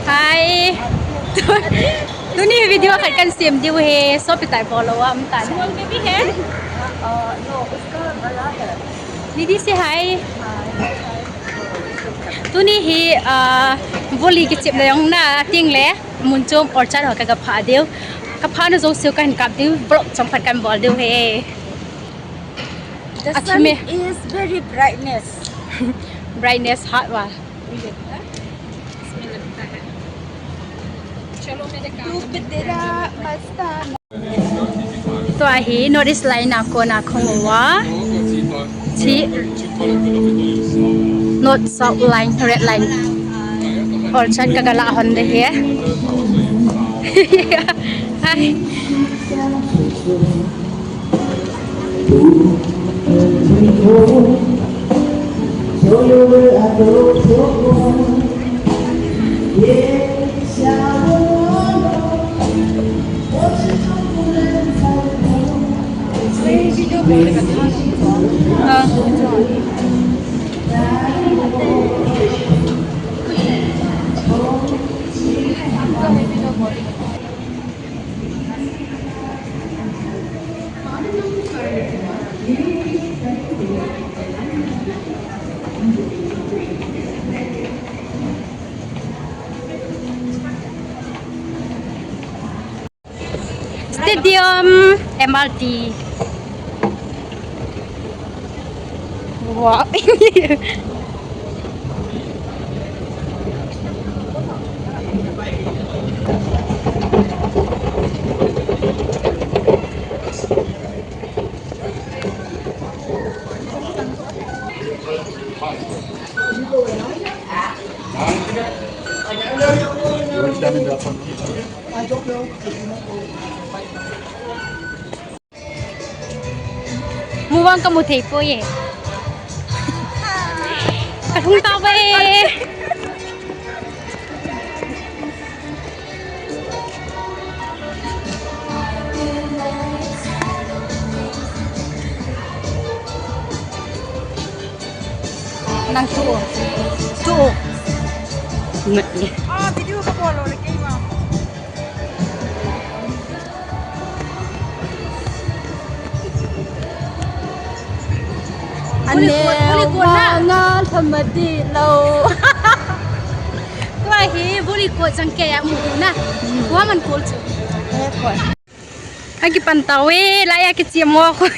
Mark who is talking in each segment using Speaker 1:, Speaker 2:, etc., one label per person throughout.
Speaker 1: Hai. Tu ni video kan sim dia he so pitai bola wa amtan. Small baby है?
Speaker 2: No, उसका बड़ा है.
Speaker 1: Didi say hi. Tu ni hi volley ki chip le yong na ting le munchom orchard ho ka pha deu. Ka pha na zo siu kan kap deu block chom phat kan bol deu he.
Speaker 2: The sun is very brightness.
Speaker 1: Brightness hot wa.
Speaker 2: तू तेरा मस्ता.
Speaker 1: तो आही notice line आपको ना खोंगवा ची note soft line red line और चट का गला होंडे है हाय Stadium MRT. Wow. Muang kamu tepo ye. Katung tawe. Nang tu. Tu. Ngat ni.
Speaker 2: Ah, video ka bolo lagi ma.
Speaker 1: Boleh kuat nak sama di lau. Kau hi boleh kuat jangke ya muda na. Kau man kuat tu. Kuat. Lagi pantau layak kecil mau aku.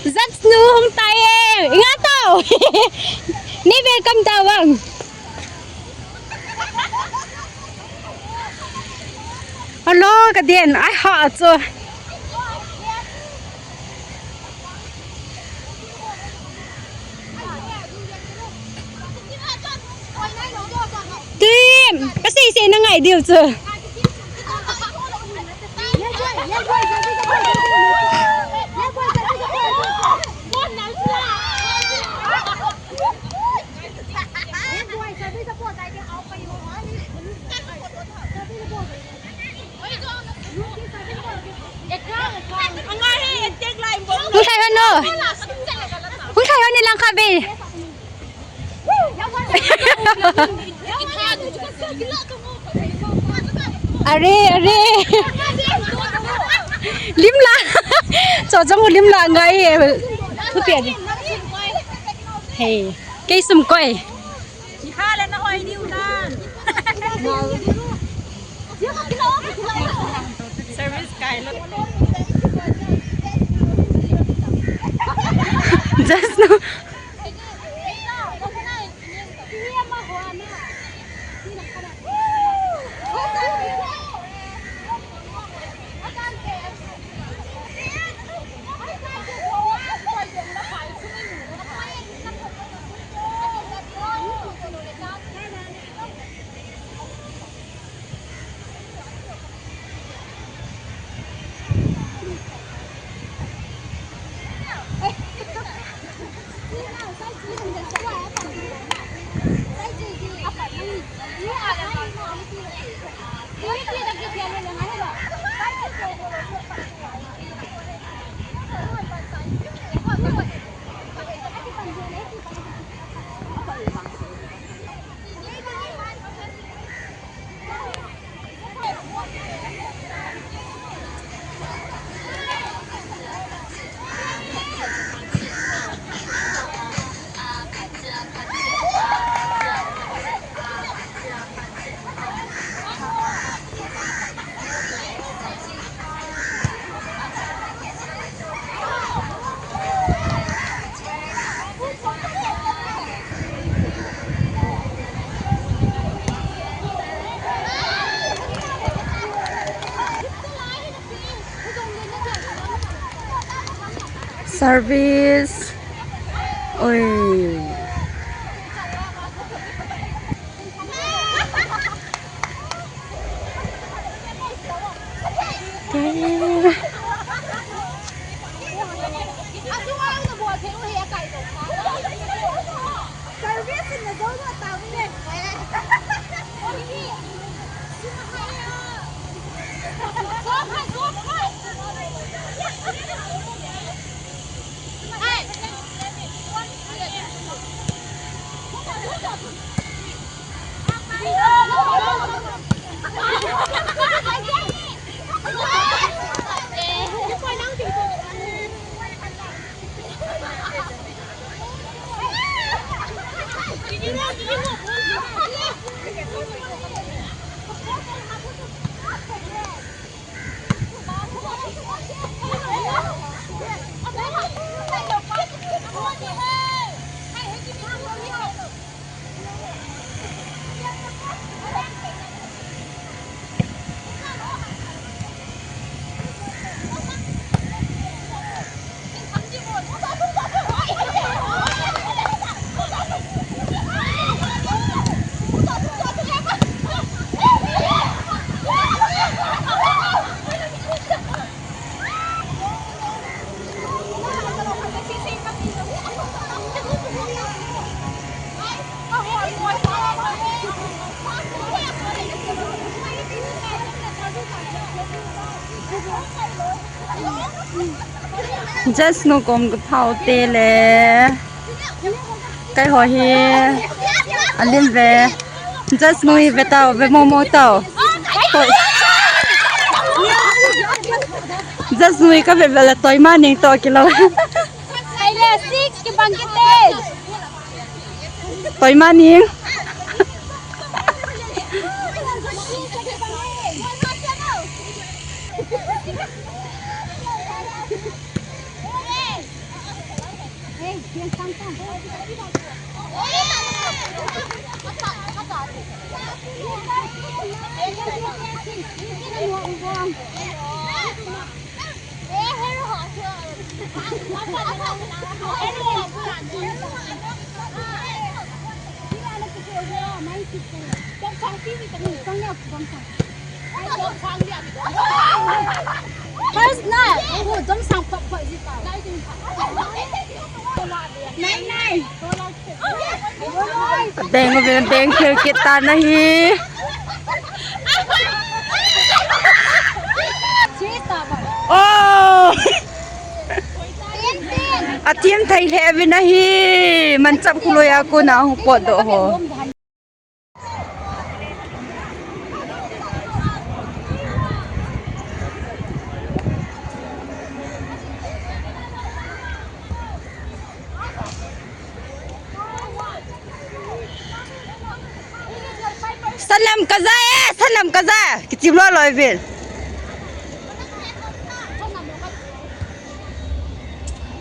Speaker 1: Rất nu không tay em ingat tau ni welcome tawang hello cái điện ai họ rồi tim cái gì nó ngày điều chưa Hung thay hơn nữa. Hung thay hơn đi lang cà phê. Are. Lim la. Cho trong một lim la ngay. Thu tiền đi. Hey, cây sum coi.
Speaker 2: Ha lên nó hoài điêu lan. Service guy look.
Speaker 1: Just no. service โอ้ยjust no กลมกับเผาเตะเลยไก่หัวเฮียอันเลี้ยงเว just no เวเต่าเวโมโมเต่า just no ก็เป็นเวลาต่อยมาหนึ่งตัวกิโลไอ้เล่ซิกกี่บังกิเต้ต่อยมาหนึ่งFirst night, oh, don't sound pop pop gì tao. Này. Đèn về đèn kêu kita nahi. Oh. Atiam thai le ve nahi. Man chap kuloi aku na hu pot do ho. Salam kaza kitim lo loi vel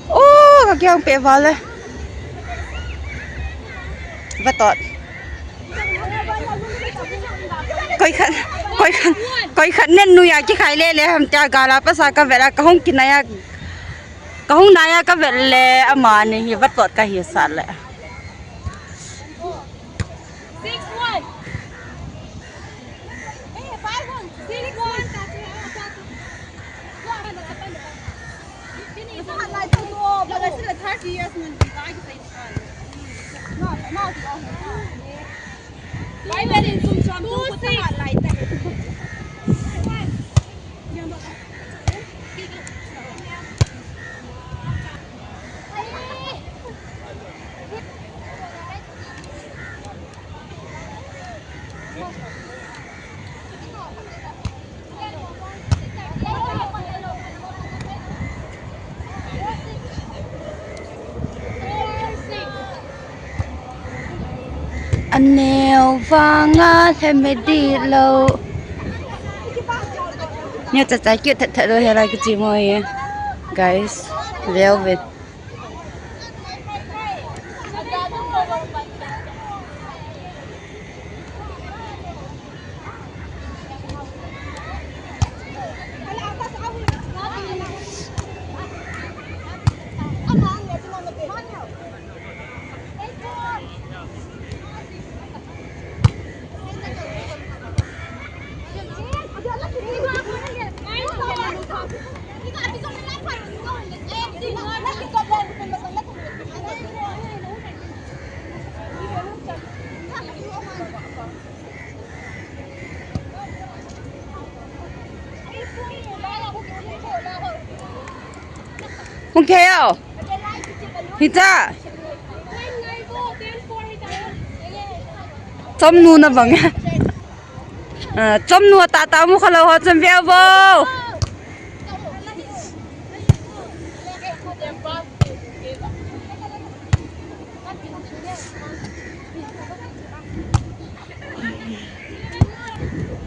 Speaker 1: oh ka kyang pe wale va tot koi khan nen nu ya ki khai le ham cha gala pa sa ka vela ka hong kinaya ka hong naya ka vel le ama ni hi va tot ka hi sa le
Speaker 2: Why wedding zum schon du
Speaker 1: Anh neo và ngã thêm mấy đi lâu. Nhớ chặt chặt kia thật thật rồi hay là cái gì mà guys, velvet. Không khéo. Pizza. Chấm nu na vâng. Chấm nu ta ta mu khalo ho chấm véo vô.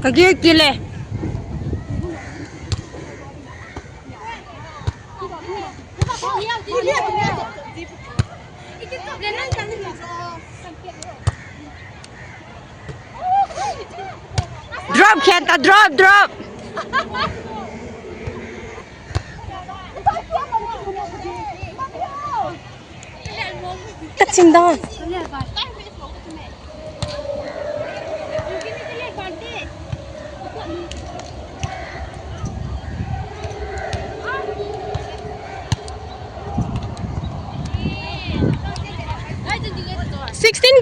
Speaker 1: Cái kia kile. Drop Kenta, drop. Touching down.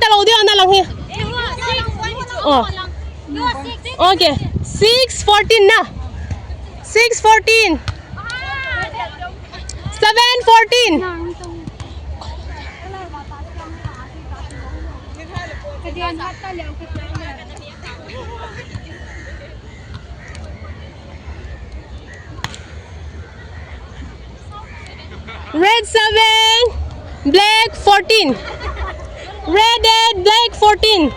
Speaker 1: Talo dia na lang he. Oh. Okay. 6:14 na. 6:14. 7:14. Red 7, black 14. Red and black 14.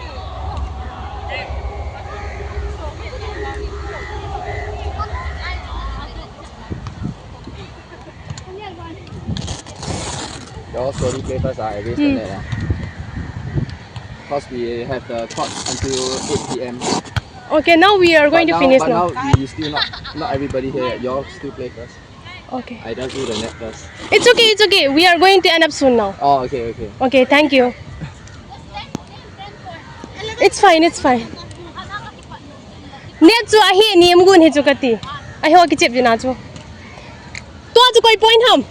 Speaker 3: Your slowly play first, I waste the net. Because we have the court until 8 p.m.
Speaker 1: Okay, now we are going to finish now.
Speaker 3: But now we still not everybody here. You all still play first.
Speaker 1: Okay.
Speaker 3: I just do the net first.
Speaker 1: It's okay. We are going to end up soon now.
Speaker 3: Oh, okay.
Speaker 1: Okay, thank you. It's fine. Net chu ahi ni amgun he chu kati. Ai ho ki chep jina chu. To chu koi point ham.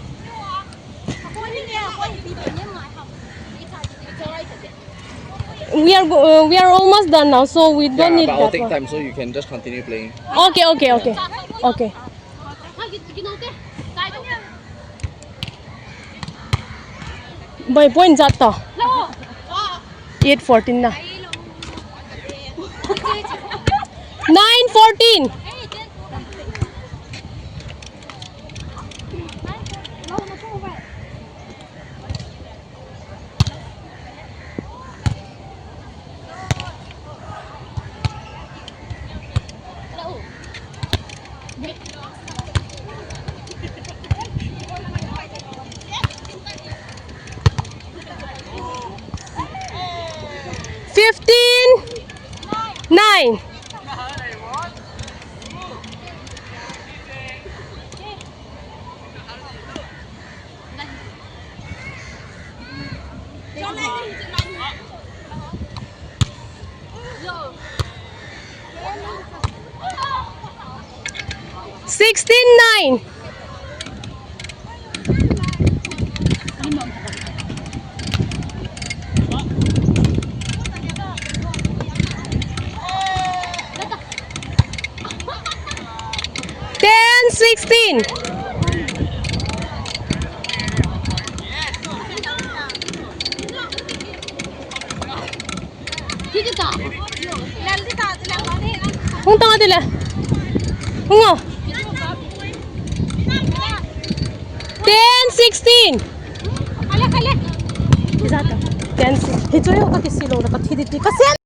Speaker 1: We are almost done now, so we don't need
Speaker 3: but
Speaker 1: that
Speaker 3: I'll take
Speaker 1: one.
Speaker 3: time so you can just continue playing.
Speaker 1: Okay. By point jata. 8:14 na. 9:14. Nine. $16.9. $10.16. Kung tanga dila. Hungo. 10, 16. Kala. Exacto. 10, 16. Hito yung kati silong na katidit ni kasi.